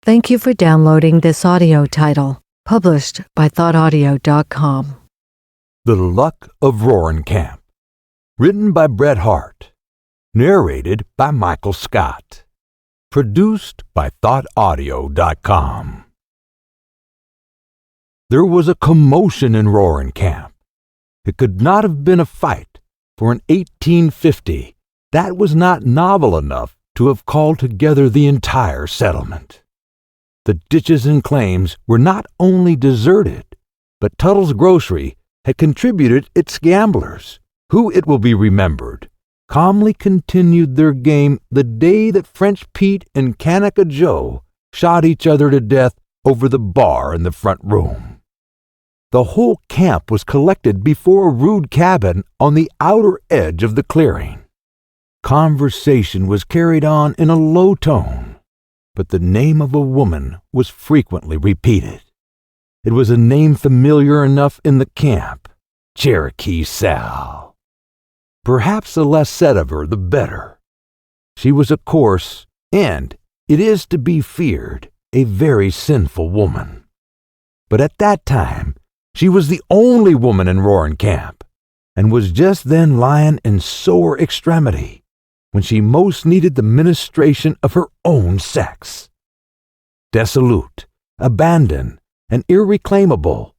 Thank you for downloading this audio title, published by thoughtaudio.com. The Luck of Roaring Camp. Written by Bret Harte. Narrated by Michael Scott. Produced by thoughtaudio.com. There was a commotion in Roaring Camp. It could not have been a fight, for in 1850 that was not novel enough to have called together the entire settlement. The ditches and claims were not only deserted, but Tuttle's Grocery had contributed its gamblers, who, it will be remembered, calmly continued their game the day that French Pete and Kanaka Joe shot each other to death over the bar in the front room. The whole camp was collected before a rude cabin on the outer edge of the clearing. Conversation was carried on in a low tone, but the name of a woman was frequently repeated. It was a name familiar enough in the camp, Cherokee Sal. Perhaps the less said of her, the better. She was a coarse, and, it is to be feared, a very sinful woman. But at that time, she was the only woman in Roaring Camp, and was just then lying in sore extremity, when she most needed the ministration of her own sex. Dissolute, abandoned, and irreclaimable,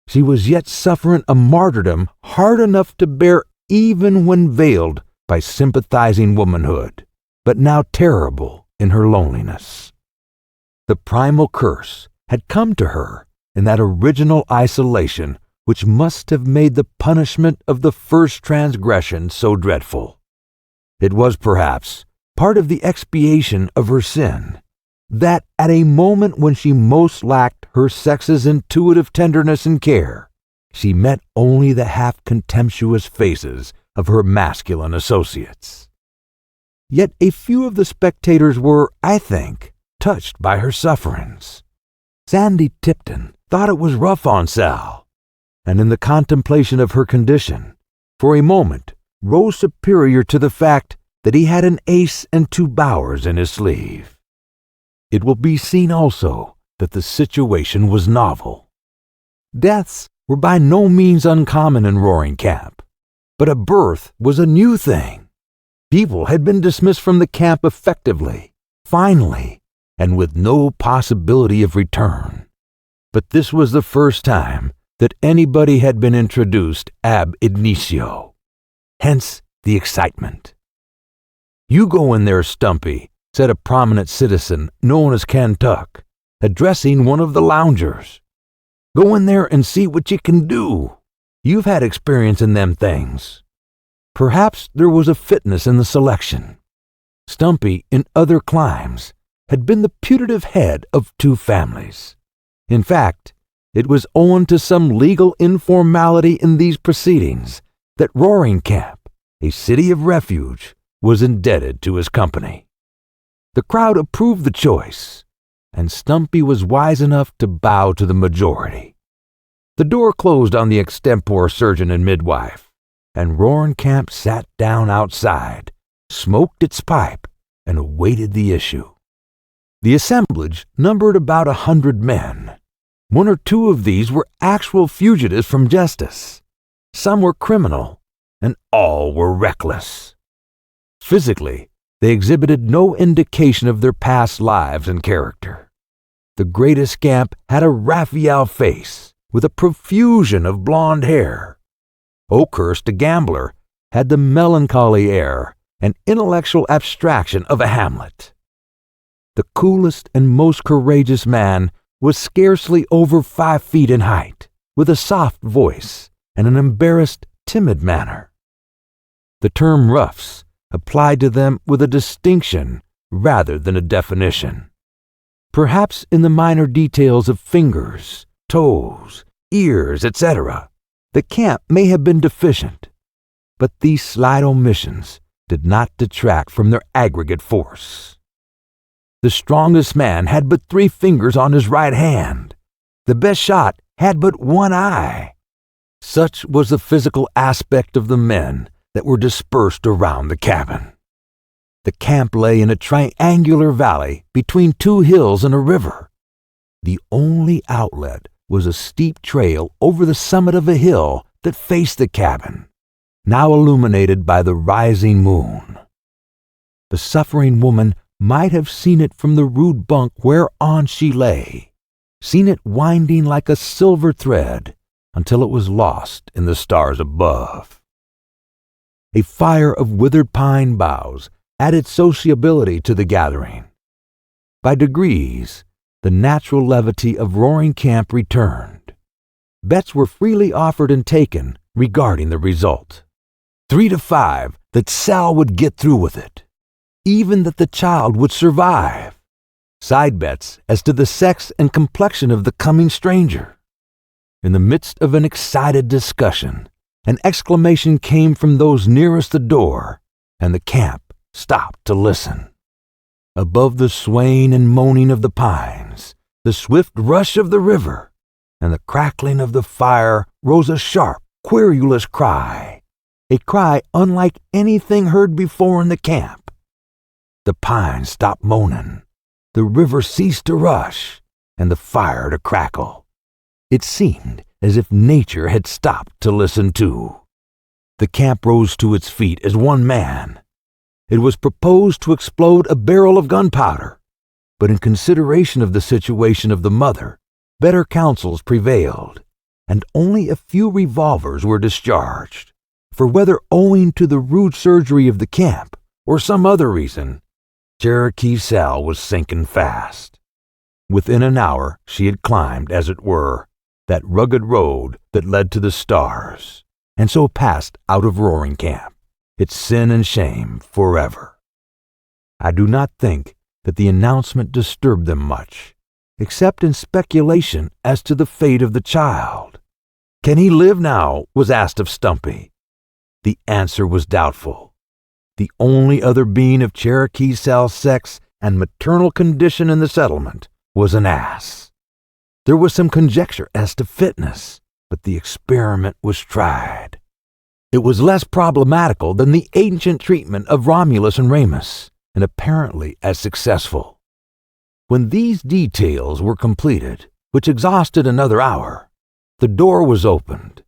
she was yet suffering a martyrdom hard enough to bear even when veiled by sympathizing womanhood, but now terrible in her loneliness. The primal curse had come to her in that original isolation which must have made the punishment of the first transgression so dreadful. It was perhaps part of the expiation of her sin, that at a moment when she most lacked her sex's intuitive tenderness and care, she met only the half-contemptuous faces of her masculine associates. Yet a few of the spectators were, I think, touched by her sufferings. Sandy Tipton thought it was rough on Sal, and in the contemplation of her condition, for a moment, rose superior to the fact that he had an ace and two bowers in his sleeve. It will be seen also that the situation was novel. Deaths were by no means uncommon in Roaring Camp, but a birth was a new thing. People had been dismissed from the camp effectively, finally, and with no possibility of return. But this was the first time that anybody had been introduced ab initio. Hence the excitement. "You go in there, Stumpy," said a prominent citizen known as Kentuck, addressing one of the loungers. "Go in there and see what you can do. You've had experience in them things." Perhaps there was a fitness in the selection. Stumpy, in other climes, had been the putative head of two families. In fact, it was owing to some legal informality in these proceedings that Roaring Camp, a city of refuge, was indebted to his company. The crowd approved the choice, and Stumpy was wise enough to bow to the majority. The door closed on the extempore surgeon and midwife, and Roaring Camp sat down outside, smoked its pipe, and awaited the issue. The assemblage numbered about 100 men. One or two of these were actual fugitives from justice. Some were criminal, and all were reckless. Physically, they exhibited no indication of their past lives and character. The greatest scamp had a Raphael face, with a profusion of blonde hair. Oakhurst, the gambler, had the melancholy air and intellectual abstraction of a Hamlet. The coolest and most courageous man was scarcely over 5 feet in height, with a soft voice and an embarrassed, timid manner. The term roughs applied to them with a distinction rather than a definition. Perhaps in the minor details of fingers, toes, ears, etc., the camp may have been deficient, but these slight omissions did not detract from their aggregate force. The strongest man had but 3 fingers on his right hand. The best shot had but 1 eye. Such was the physical aspect of the men that were dispersed around the cabin. The camp lay in a triangular valley between two hills and a river. The only outlet was a steep trail over the summit of a hill that faced the cabin, now illuminated by the rising moon. The suffering woman might have seen it from the rude bunk whereon she lay, seen it winding like a silver thread until it was lost in the stars above. A fire of withered pine boughs added sociability to the gathering. By degrees, the natural levity of Roaring Camp returned. Bets were freely offered and taken regarding the result. 3 to 5 that Sal would get through with it, even that the child would survive. Side bets as to the sex and complexion of the coming stranger. In the midst of an excited discussion, an exclamation came from those nearest the door, and the camp stopped to listen. Above the swaying and moaning of the pines, the swift rush of the river, and the crackling of the fire rose a sharp, querulous cry, a cry unlike anything heard before in the camp. The pines stopped moaning, the river ceased to rush, and the fire to crackle. It seemed as if nature had stopped to listen too. The camp rose to its feet as one man. It was proposed to explode a barrel of gunpowder, but in consideration of the situation of the mother, better counsels prevailed, and only a few revolvers were discharged, for whether owing to the rude surgery of the camp or some other reason, Cherokee Sal was sinking fast. Within an hour she had climbed, as it were, that rugged road that led to the stars, and so passed out of Roaring Camp, its sin and shame forever. I do not think that the announcement disturbed them much, except in speculation as to the fate of the child. "Can he live now?" was asked of Stumpy. The answer was doubtful. The only other being of Cherokee Sal's sex and maternal condition in the settlement was an ass. There was some conjecture as to fitness, but the experiment was tried. It was less problematical than the ancient treatment of Romulus and Remus, and apparently as successful. When these details were completed, which exhausted another hour, the door was opened,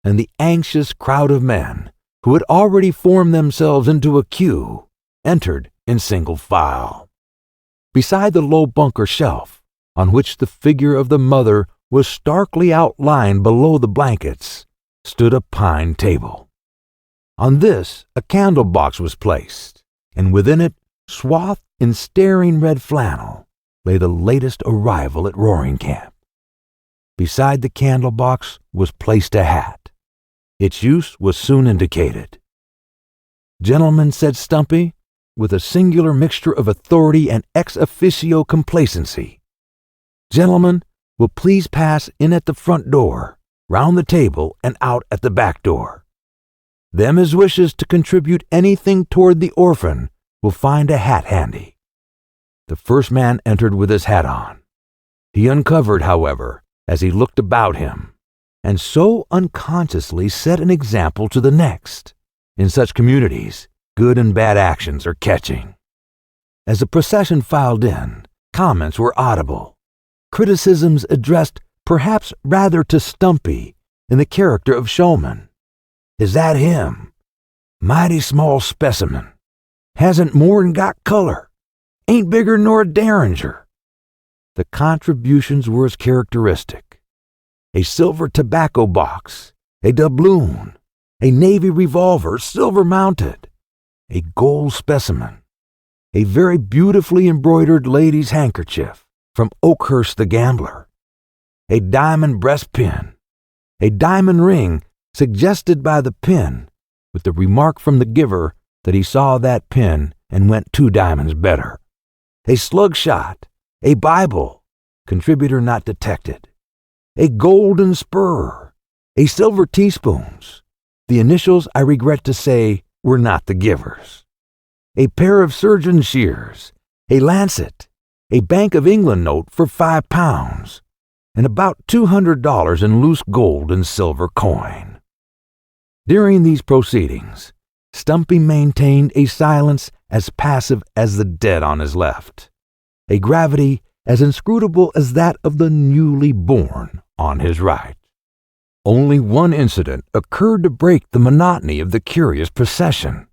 and the anxious crowd of men, who had already formed themselves into a queue, entered in single file. Beside the low bunker shelf, on which the figure of the mother was starkly outlined below the blankets, stood a pine table. On this a candle box was placed, and within it, swathed in staring red flannel, lay the latest arrival at Roaring Camp. Beside the candle box was placed a hat. Its use was soon indicated. "Gentlemen," said Stumpy, with a singular mixture of authority and ex officio complacency, "gentlemen will please pass in at the front door, round the table, and out at the back door. Them as wishes to contribute anything toward the orphan will find a hat handy." The first man entered with his hat on. He uncovered, however, as he looked about him, and so unconsciously set an example to the next. In such communities, good and bad actions are catching. As the procession filed in, comments were audible, criticisms addressed perhaps rather to Stumpy in the character of showman. "Is that him? Mighty small specimen. Hasn't more'n got color. Ain't bigger nor a derringer." The contributions were as characteristic. A silver tobacco box, a doubloon, a navy revolver, silver mounted, a gold specimen, a very beautifully embroidered lady's handkerchief from Oakhurst the gambler, a diamond breastpin, a diamond ring suggested by the pin, with the remark from the giver that he saw that pin and went 2 diamonds better, a slug shot, a Bible, contributor not detected, a golden spur, a silver teaspoons. The initials, I regret to say, were not the givers. A pair of surgeon's shears, a lancet, a Bank of England note for £5, and about $200 in loose gold and silver coin. During these proceedings, Stumpy maintained a silence as passive as the dead on his left, a gravity as inscrutable as that of the newly born on his right. Only one incident occurred to break the monotony of the curious procession.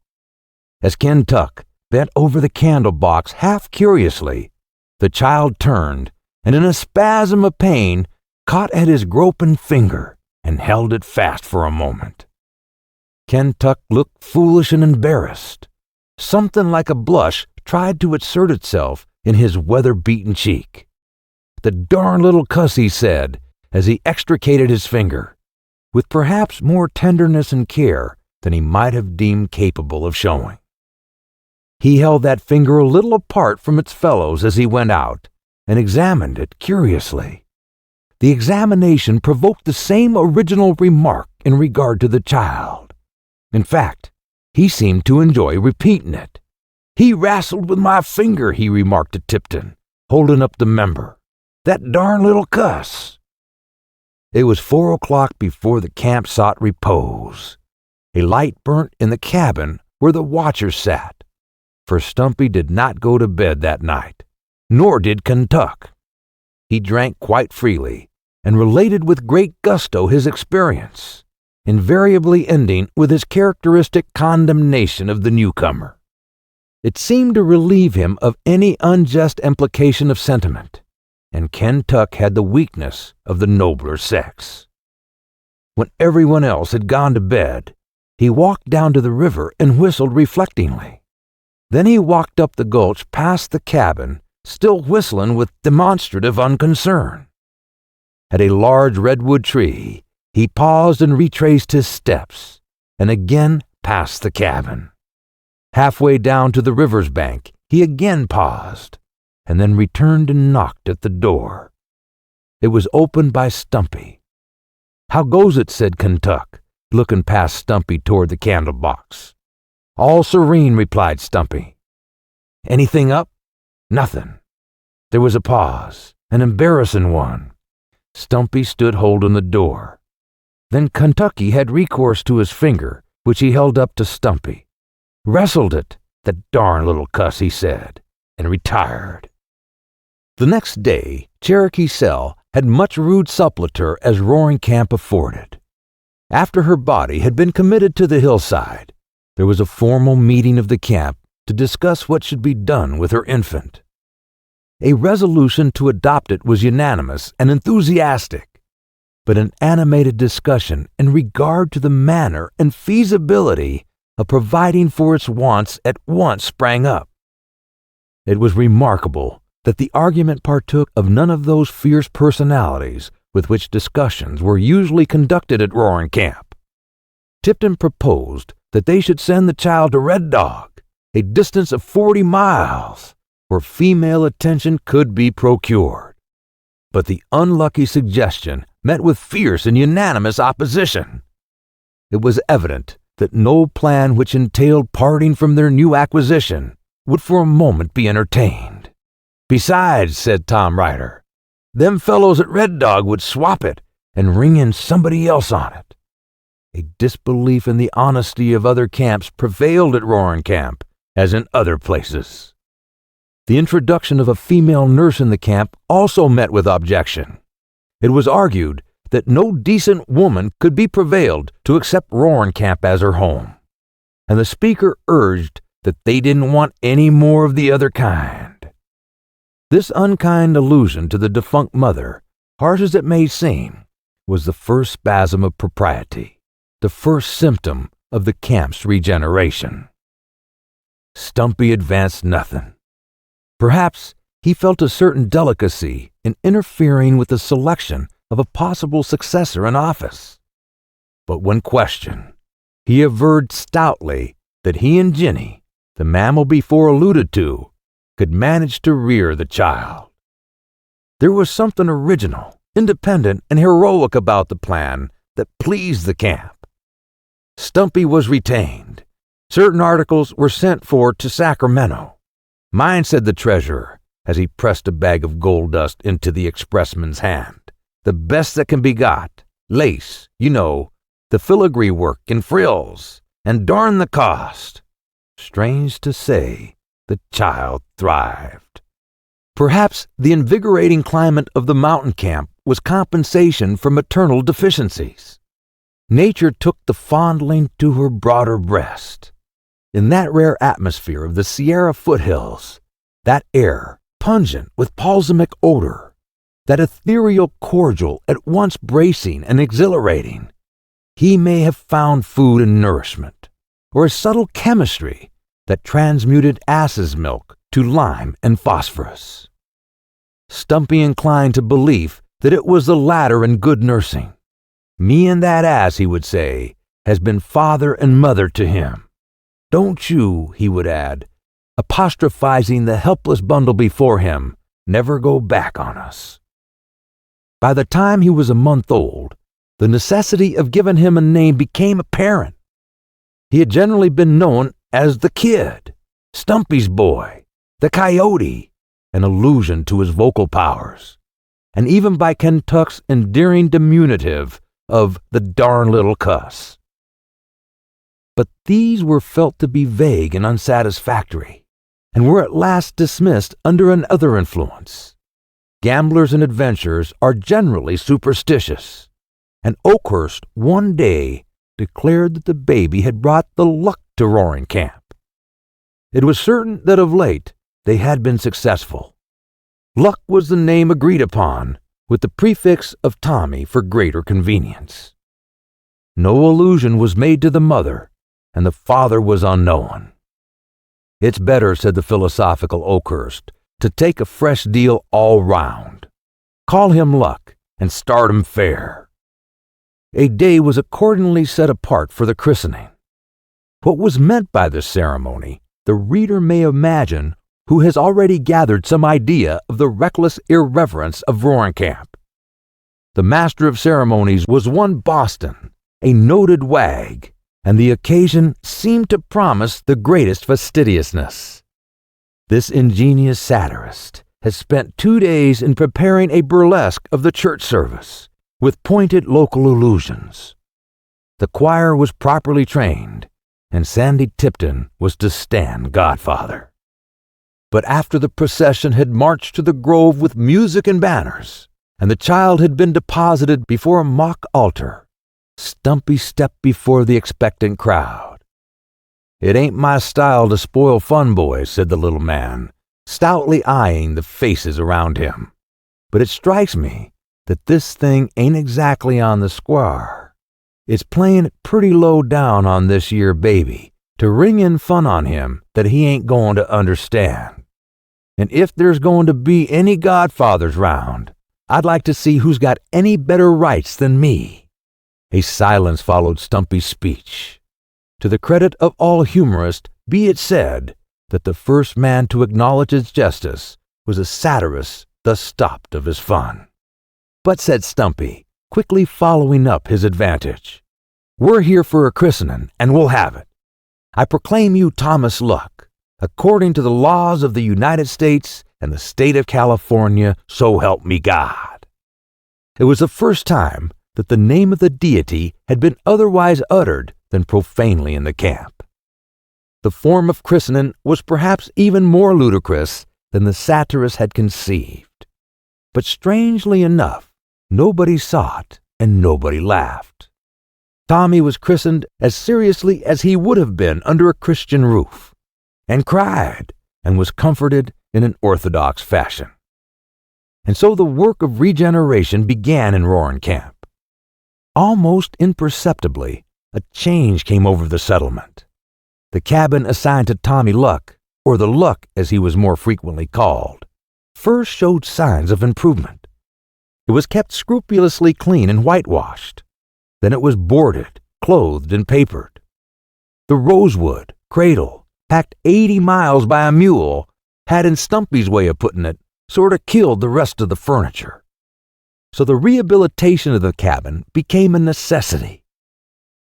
As Ken Tuck bent over the candle box half curiously, the child turned and in a spasm of pain caught at his groping finger and held it fast for a moment. Ken Tuck looked foolish and embarrassed. Something like a blush tried to assert itself in his weather-beaten cheek. "The darn little cuss," he said, as he extricated his finger, with perhaps more tenderness and care than he might have deemed capable of showing. He held that finger a little apart from its fellows as he went out and examined it curiously. The examination provoked the same original remark in regard to the child. In fact, he seemed to enjoy repeating it. "He wrestled with my finger," he remarked to Tipton, holding up the member. "That darn little cuss." It was 4 o'clock before the camp sought repose. A light burnt in the cabin where the watchers sat, for Stumpy did not go to bed that night, nor did Kentuck. He drank quite freely and related with great gusto his experience, invariably ending with his characteristic condemnation of the newcomer. It seemed to relieve him of any unjust implication of sentiment, and Ken Tuck had the weakness of the nobler sex. When everyone else had gone to bed, he walked down to the river and whistled reflectingly. Then he walked up the gulch past the cabin, still whistling with demonstrative unconcern. At a large redwood tree, he paused and retraced his steps, and again passed the cabin. Halfway down to the river's bank, he again paused, and then returned and knocked at the door. It was opened by Stumpy. "How goes it?" said Kentuck, looking past Stumpy toward the candle box. "All serene," replied Stumpy. "Anything up?" "Nothing." There was a pause, an embarrassing one. Stumpy stood holding the door. Then Kentucky had recourse to his finger, which he held up to Stumpy. "Wrestled it, the darn little cuss," he said, and retired. The next day, Cherokee Sel had much rude suppleture as Roaring Camp afforded. After her body had been committed to the hillside, there was a formal meeting of the camp to discuss what should be done with her infant. A resolution to adopt it was unanimous and enthusiastic, but an animated discussion in regard to the manner and feasibility of providing for its wants at once sprang up. It was remarkable that the argument partook of none of those fierce personalities with which discussions were usually conducted at Roaring Camp. Tipton proposed that they should send the child to Red Dog, a distance of 40 miles, where female attention could be procured. But the unlucky suggestion met with fierce and unanimous opposition. It was evident that no plan which entailed parting from their new acquisition would for a moment be entertained. "Besides," said Tom Ryder, "them fellows at Red Dog would swap it and ring in somebody else on it." A disbelief in the honesty of other camps prevailed at Roaring Camp, as in other places. The introduction of a female nurse in the camp also met with objection. It was argued that no decent woman could be prevailed to accept Roaring Camp as her home, and the speaker urged that they didn't want any more of the other kind. This unkind allusion to the defunct mother, harsh as it may seem, was the first spasm of propriety, the first symptom of the camp's regeneration. Stumpy advanced nothing. Perhaps he felt a certain delicacy in interfering with the selection of a possible successor in office. But when questioned, he averred stoutly that he and Ginny, the mammal before alluded to, could manage to rear the child. There was something original, independent, and heroic about the plan that pleased the camp. Stumpy was retained. Certain articles were sent for to Sacramento. "Mine," said the treasurer, as he pressed a bag of gold dust into the expressman's hand. "The best that can be got. Lace, you know, the filigree work and frills, and darn the cost." Strange to say, the child thrived. Perhaps the invigorating climate of the mountain camp was compensation for maternal deficiencies. Nature took the fondling to her broader breast. In that rare atmosphere of the Sierra foothills, that air, pungent with balsamic odor, that ethereal cordial at once bracing and exhilarating, he may have found food and nourishment, or a subtle chemistry that transmuted ass's milk to lime and phosphorus. Stumpy inclined to belief that it was the latter in good nursing. Me and that ass, he would say, has been father and mother to him. Don't you, he would add, apostrophizing the helpless bundle before him, never go back on us. By the time he was a month old, the necessity of giving him a name became apparent. He had generally been known as the kid, Stumpy's boy, the coyote, an allusion to his vocal powers, and even by Kentuck's endearing diminutive of the darn little cuss. But these were felt to be vague and unsatisfactory, and were at last dismissed under another influence. Gamblers and adventurers are generally superstitious, and Oakhurst one day declared that the baby had brought the luck to Roaring Camp. It was certain that of late they had been successful. Luck was the name agreed upon, with the prefix of Tommy for greater convenience. No allusion was made to the mother, and the father was unknown. It's better, said the philosophical Oakhurst, to take a fresh deal all round. Call him Luck and start him fair. A day was accordingly set apart for the christening. What was meant by this ceremony, the reader may imagine who has already gathered some idea of the reckless irreverence of Roaring Camp. The master of ceremonies was one Boston, a noted wag, and the occasion seemed to promise the greatest fastidiousness. This ingenious satirist has spent 2 days in preparing a burlesque of the church service, with pointed local allusions. The choir was properly trained, and Sandy Tipton was to stand godfather. But after the procession had marched to the grove with music and banners, and the child had been deposited before a mock altar, Stumpy stepped before the expectant crowd. "It ain't my style to spoil fun, boys," said the little man, stoutly eyeing the faces around him. "But it strikes me that this thing ain't exactly on the square. It's playing it pretty low down on this year baby to ring in fun on him that he ain't going to understand. And if there's going to be any godfathers round, I'd like to see who's got any better rights than me." A silence followed Stumpy's speech. To the credit of all humorists, be it said that the first man to acknowledge its justice was a satirist thus stopped of his fun. "But," said Stumpy, quickly following up his advantage, "we're here for a christening, and we'll have it. I proclaim you Thomas Luck, according to the laws of the United States and the state of California, so help me God." It was the first time that the name of the deity had been otherwise uttered than profanely in the camp. The form of christening was perhaps even more ludicrous than the satirist had conceived. But strangely enough, nobody saw it and nobody laughed. Tommy was christened as seriously as he would have been under a Christian roof, and cried and was comforted in an orthodox fashion. And so the work of regeneration began in Roaring Camp. Almost imperceptibly, a change came over the settlement. The cabin assigned to Tommy Luck, or the Luck as he was more frequently called, first showed signs of improvement. It was kept scrupulously clean and whitewashed. Then it was boarded, clothed, and papered. The rosewood cradle, packed 80 miles by a mule, had, in Stumpy's way of putting it, sort of killed the rest of the furniture. So the rehabilitation of the cabin became a necessity.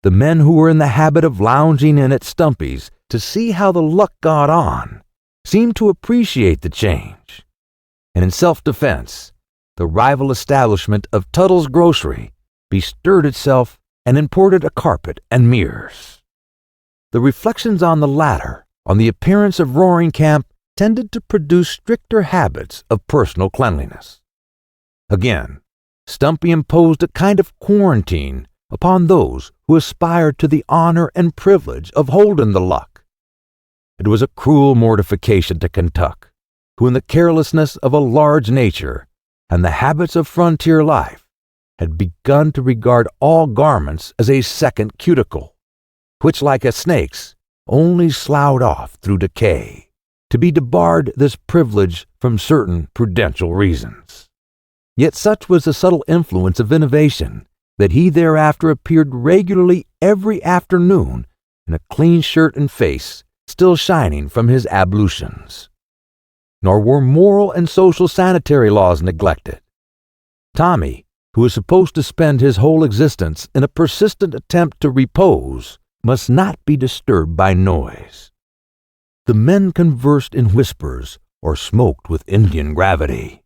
The men who were in the habit of lounging in at Stumpy's to see how the Luck got on seemed to appreciate the change. And in self-defense, the rival establishment of Tuttle's Grocery bestirred itself and imported a carpet and mirrors. The reflections on the latter on the appearance of Roaring Camp tended to produce stricter habits of personal cleanliness. Again, Stumpy imposed a kind of quarantine upon those who aspired to the honor and privilege of holding the luck. It was a cruel mortification to Kentuck, who in the carelessness of a large nature and the habits of frontier life had begun to regard all garments as a second cuticle, which, like a snake's, only sloughed off through decay, to be debarred this privilege from certain prudential reasons. Yet such was the subtle influence of innovation that he thereafter appeared regularly every afternoon in a clean shirt and face still shining from his ablutions. Nor were moral and social sanitary laws neglected. Tommy, who was supposed to spend his whole existence in a persistent attempt to repose, must not be disturbed by noise. The men conversed in whispers or smoked with Indian gravity.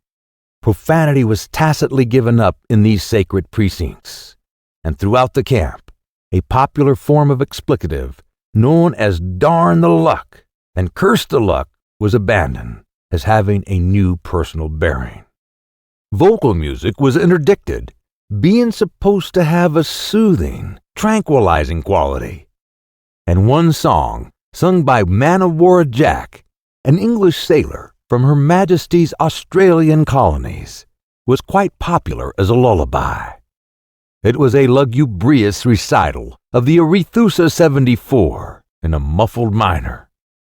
Profanity was tacitly given up in these sacred precincts, and throughout the camp, a popular form of explicative known as "darn the luck" and "curse the luck" was abandoned as having a new personal bearing. Vocal music was interdicted, being supposed to have a soothing, tranquilizing quality. And one song, sung by Man-of-War Jack, an English sailor from Her Majesty's Australian colonies, was quite popular as a lullaby. It was a lugubrious recital of the Arethusa 74 in a muffled minor,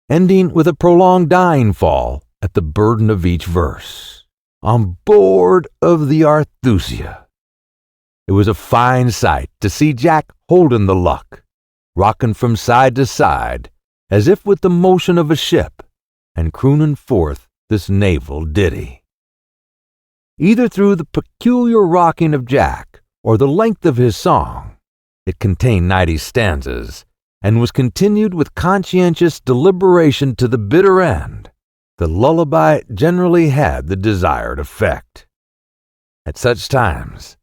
ending with a prolonged dying fall at the burden of each verse. On board of the Arethusa. It was a fine sight to see Jack holding the luck, rocking from side to side as if with the motion of a ship, and crooning forth this naval ditty. Either through the peculiar rocking of Jack or the length of his song, it contained 90 stanzas and was continued with conscientious deliberation to the bitter end. The lullaby generally had the desired effect. At such times,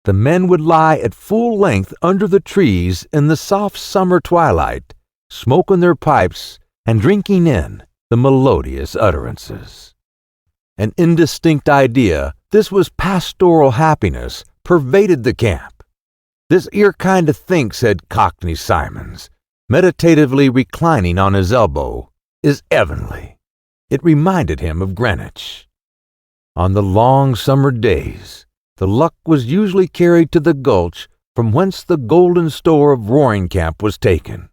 the men would lie at full length under the trees in the soft summer twilight, smoking their pipes and drinking in the melodious utterances. An indistinct idea this was pastoral happiness pervaded the camp. "This 'ere kind of think," said Cockney Simons, meditatively reclining on his elbow, "is heavenly." It reminded him of Greenwich. On the long summer days, the luck was usually carried to the gulch from whence the golden store of Roaring Camp was taken.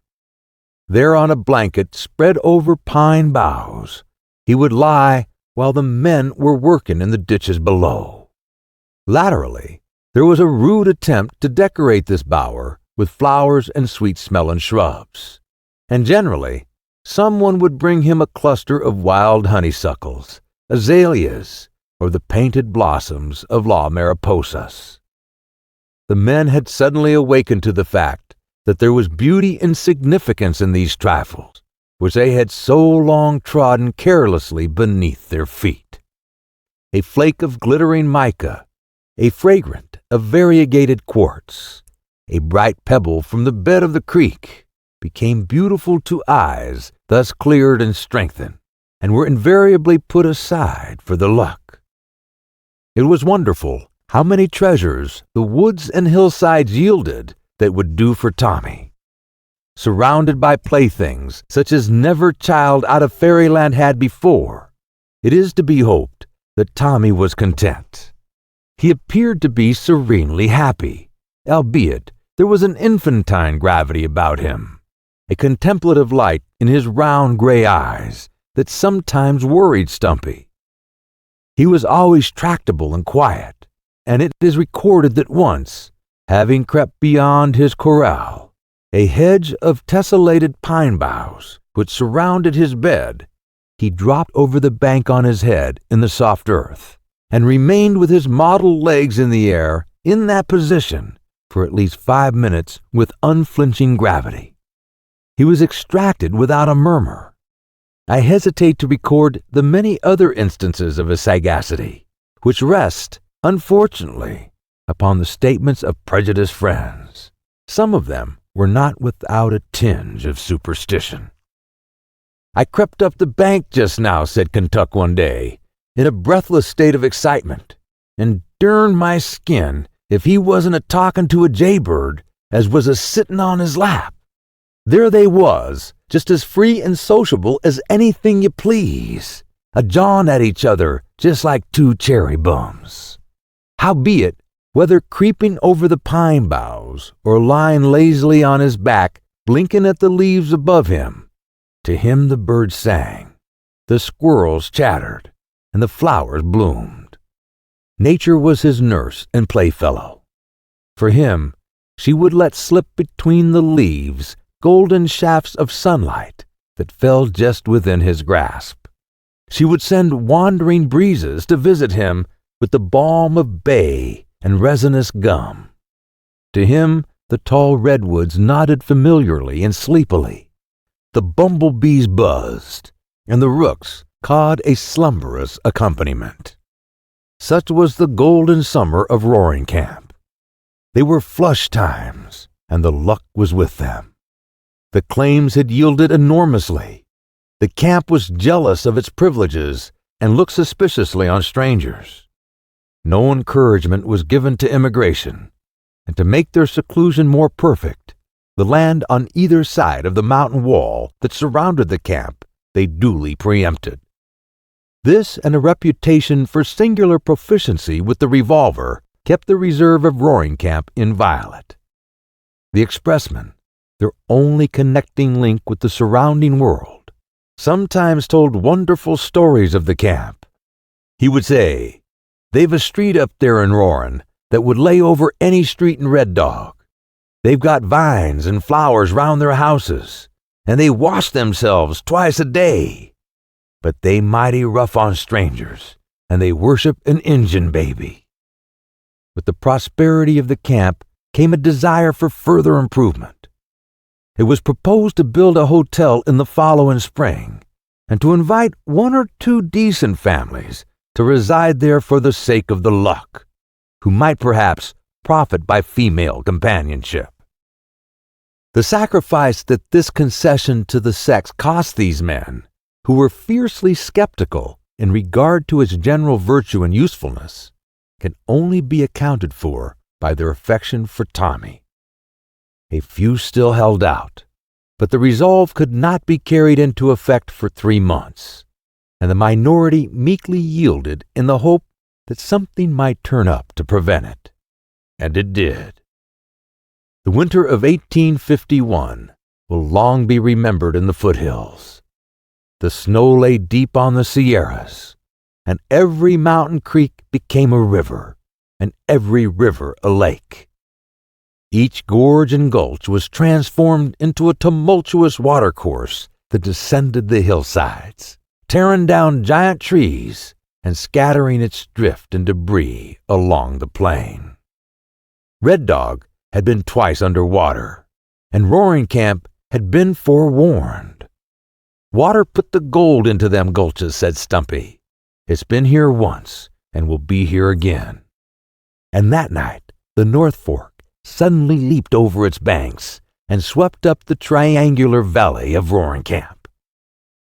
There on a blanket spread over pine boughs, he would lie while the men were working in the ditches below. Latterly, there was a rude attempt to decorate this bower with flowers and sweet-smelling shrubs, and generally someone would bring him a cluster of wild honeysuckles, azaleas, or the painted blossoms of La Mariposas. The men had suddenly awakened to the fact that there was beauty and significance in these trifles, which they had so long trodden carelessly beneath their feet. A flake of glittering mica, a fragrant of variegated quartz, a bright pebble from the bed of the creek, became beautiful to eyes thus cleared and strengthened, and were invariably put aside for the luck. It was wonderful how many treasures the woods and hillsides yielded that would do for Tommy. Surrounded by playthings such as never child out of fairyland had before, it is to be hoped that Tommy was content. He appeared to be serenely happy, albeit there was an infantine gravity about him, a contemplative light in his round gray eyes that sometimes worried Stumpy. He was always tractable and quiet, and it is recorded that once, having crept beyond his corral, a hedge of tessellated pine boughs which surrounded his bed, he dropped over the bank on his head in the soft earth, and remained with his mottled legs in the air in that position for at least 5 minutes with unflinching gravity. He was extracted without a murmur. I hesitate to record the many other instances of his sagacity, which rest, unfortunately, upon the statements of prejudiced friends. Some of them were not without a tinge of superstition. "I crept up the bank just now," said Kentuck one day, in a breathless state of excitement, "and dern my skin if he wasn't a-talkin' to a jaybird as was a-sittin' on his lap. There they was, just as free and sociable as anything you please, a-jawin' at each other just like two cherry bums. Howbeit, whether creeping over the pine boughs or lying lazily on his back, blinking at the leaves above him, to him the birds sang, the squirrels chattered, and the flowers bloomed. Nature was his nurse and playfellow. For him, she would let slip between the leaves golden shafts of sunlight that fell just within his grasp. She would send wandering breezes to visit him with the balm of bay and resinous gum. To him, the tall redwoods nodded familiarly and sleepily. The bumblebees buzzed, and the rooks cawed a slumberous accompaniment. Such was the golden summer of Roaring Camp. They were flush times, and the luck was with them. The claims had yielded enormously. The camp was jealous of its privileges and looked suspiciously on strangers. No encouragement was given to immigration, and to make their seclusion more perfect, the land on either side of the mountain wall that surrounded the camp they duly preempted. This and a reputation for singular proficiency with the revolver kept the reserve of Roaring Camp inviolate. The expressman, their only connecting link with the surrounding world, sometimes told wonderful stories of the camp. He would say, "They've a street up there in Roarin' that would lay over any street in Red Dog. They've got vines and flowers round their houses, and they wash themselves twice a day. But they mighty rough on strangers, and they worship an Injun baby." With the prosperity of the camp came a desire for further improvement. It was proposed to build a hotel in the following spring, and to invite one or two decent families to reside there for the sake of the luck, who might perhaps profit by female companionship. The sacrifice that this concession to the sex cost these men, who were fiercely skeptical in regard to its general virtue and usefulness, can only be accounted for by their affection for Tommy. A few still held out, but the resolve could not be carried into effect for 3 months, and the minority meekly yielded in the hope that something might turn up to prevent it. And it did. The winter of 1851 will long be remembered in the foothills. The snow lay deep on the Sierras, and every mountain creek became a river, and every river a lake. Each gorge and gulch was transformed into a tumultuous watercourse that descended the hillsides, tearing down giant trees and scattering its drift and debris along the plain. Red Dog had been twice under water, and Roaring Camp had been forewarned. "Water put the gold into them gulches," said Stumpy. "It's been here once, and will be here again." And that night, the North Fork suddenly leaped over its banks and swept up the triangular valley of Roaring Camp.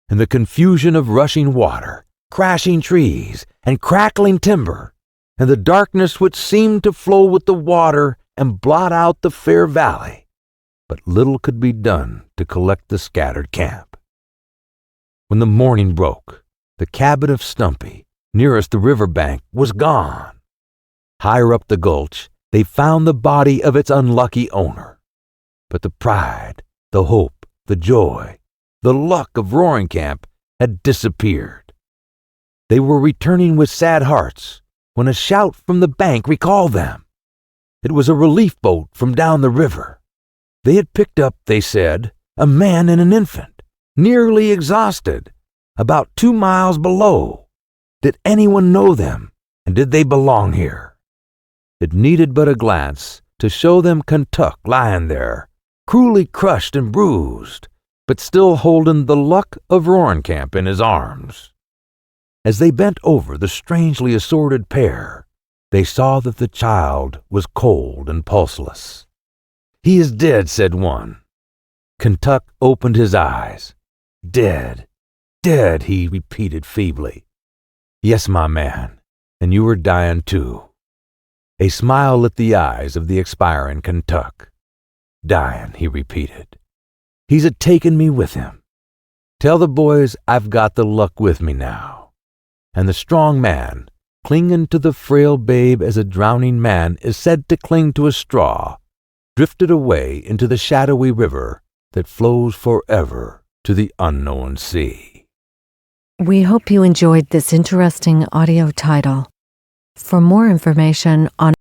In the confusion of rushing water, crashing trees, and crackling timber, and the darkness which seemed to flow with the water and blot out the fair valley, but little could be done to collect the scattered camp. When the morning broke, the cabin of Stumpy, nearest the river bank, was gone. Higher up the gulch, they found the body of its unlucky owner. But the pride, the hope, the joy, the luck of Roaring Camp had disappeared. They were returning with sad hearts when a shout from the bank recalled them. It was a relief boat from down the river. They had picked up, they said, a man and an infant, nearly exhausted, about 2 miles below. Did anyone know them, and did they belong here? It needed but a glance to show them Kentuck lying there, cruelly crushed and bruised, but still holding the luck of Roaring Camp in his arms. As they bent over the strangely assorted pair, they saw that the child was cold and pulseless. "He is dead," said one. Kentuck opened his eyes. "Dead," dead," he repeated feebly. "Yes, my man, and you were dying too." A smile lit the eyes of the expiring Kentuck. "Dying," he repeated. "He's a-taken me with him. Tell the boys I've got the luck with me now." And the strong man, clinging to the frail babe as a drowning man is said to cling to a straw, drifted away into the shadowy river that flows forever to the unknown sea. We hope you enjoyed this interesting audio title. For more information on